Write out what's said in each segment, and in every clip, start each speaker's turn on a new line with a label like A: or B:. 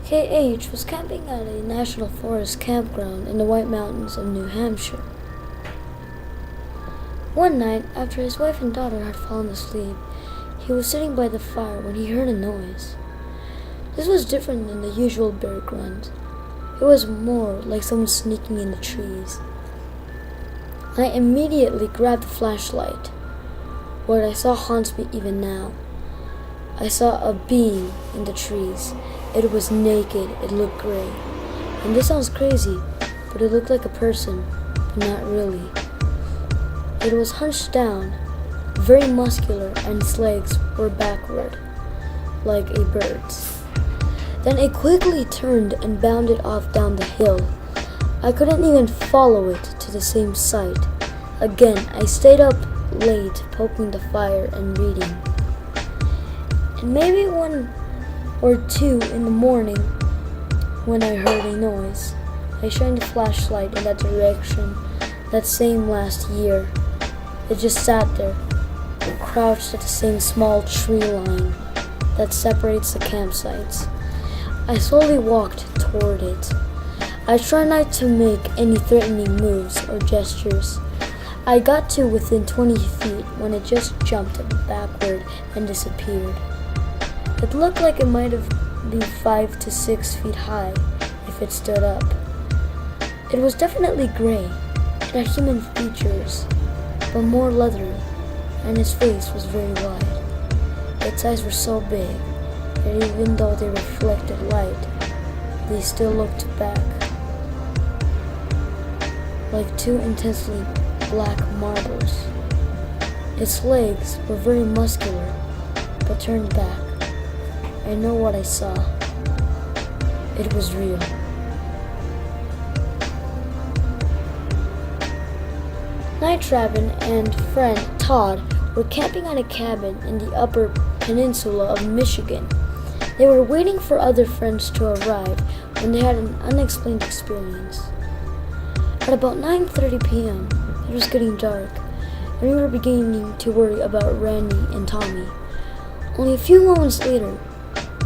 A: KH was camping at a national forest campground in the White Mountains of New Hampshire. One night, after his wife and daughter had fallen asleep, he was sitting by the fire when he heard a noise. This was different than the usual bear grunt. It was more like someone sneaking in the trees. I immediately grabbed the flashlight. What I saw haunts me even now. I saw a being in the trees. It was naked, it looked gray. And this sounds crazy, but it looked like a person, but not really. It was hunched down, very muscular, and its legs were backward, like a bird's. Then it quickly turned and bounded off down the hill. I couldn't even follow it to the same site. Again, I stayed up late poking the fire and reading. And maybe 1 or 2 in the morning, when I heard a noise, I shined the flashlight in that direction that same last year. It just sat there, crouched at the same small tree line that separates the campsites. I slowly walked toward it. I tried not to make any threatening moves or gestures. I got to within 20 feet when it just jumped backward and disappeared. It looked like it might have been 5 to 6 feet high if it stood up. It was definitely gray. It had human features, but more leathery, and its face was very wide. Its eyes were so big that even though they reflected light, they still looked back like 2 intensely black marbles. Its legs were very muscular, but turned back. I know what I saw. It was real. Night Traven and friend Todd were camping on a cabin in the Upper Peninsula of Michigan. They were waiting for other friends to arrive when they had an unexplained experience. At about 9:30 p.m., it was getting dark, and we were beginning to worry about Randy and Tommy. Only a few moments later,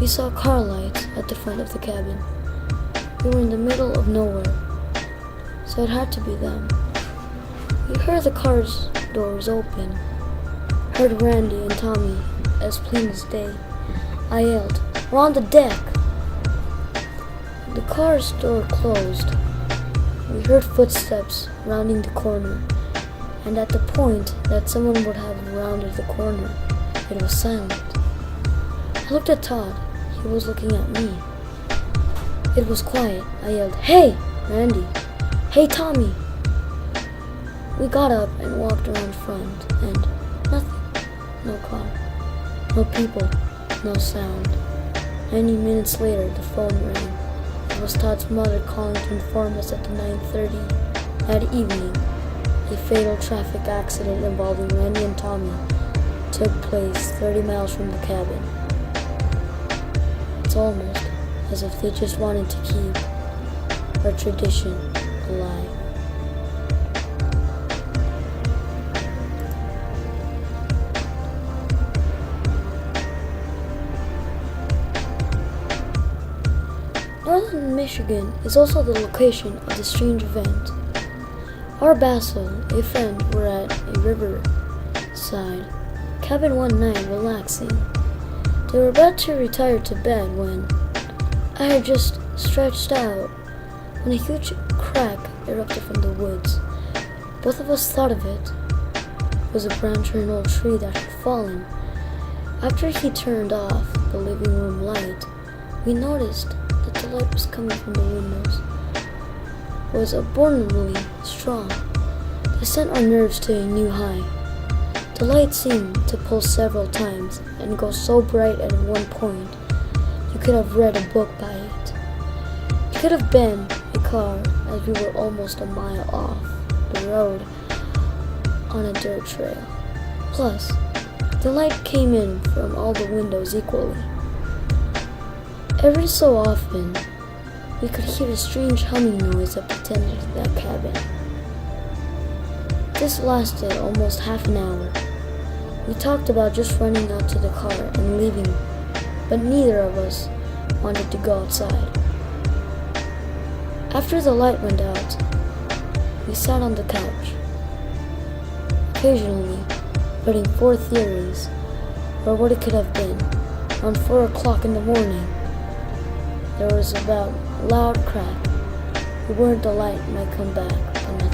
A: we saw car lights at the front of the cabin. We were in the middle of nowhere, so it had to be them. We heard the car's doors open, heard Randy and Tommy as plain as day. I yelled, "We're on the deck!" The car's door closed. We heard footsteps rounding the corner, and at the point that someone would have rounded the corner, it was silent. I looked at Todd. He was looking at me. It was quiet. I yelled, "Hey, Randy! Hey, Tommy!" We got up and walked around front, and nothing. No car. No people. No sound. 90 minutes later, the phone rang. It was Todd's mother calling to inform us that at 9:30 that evening, a fatal traffic accident involving Randy and Tommy took place 30 miles from the cabin. It's almost as if they just wanted to keep our tradition alive. Northern Michigan is also the location of the strange event. Our Basil, a friend, were at a riverside cabin one night relaxing. They were about to retire to bed when I had just stretched out when a huge crack erupted from the woods. Both of us thought of it. It was a branch from an old tree that had fallen. After he turned off the living room light, we noticed that the light was coming from the windows. It was abnormally strong. It sent our nerves to a new high. The light seemed to pulse several times and go so bright at one point you could have read a book by it. It could have been a car, as we were almost a mile off the road on a dirt trail. Plus, the light came in from all the windows equally. Every so often, we could hear a strange humming noise that pretended to that cabin. This lasted almost half an hour. We talked about just running out to the car and leaving, but neither of us wanted to go outside. After the light went out, we sat on the couch, occasionally putting forth theories about what it could have been. Around 4 o'clock in the morning, there was a loud crack. We worried the light might come back, but nothing.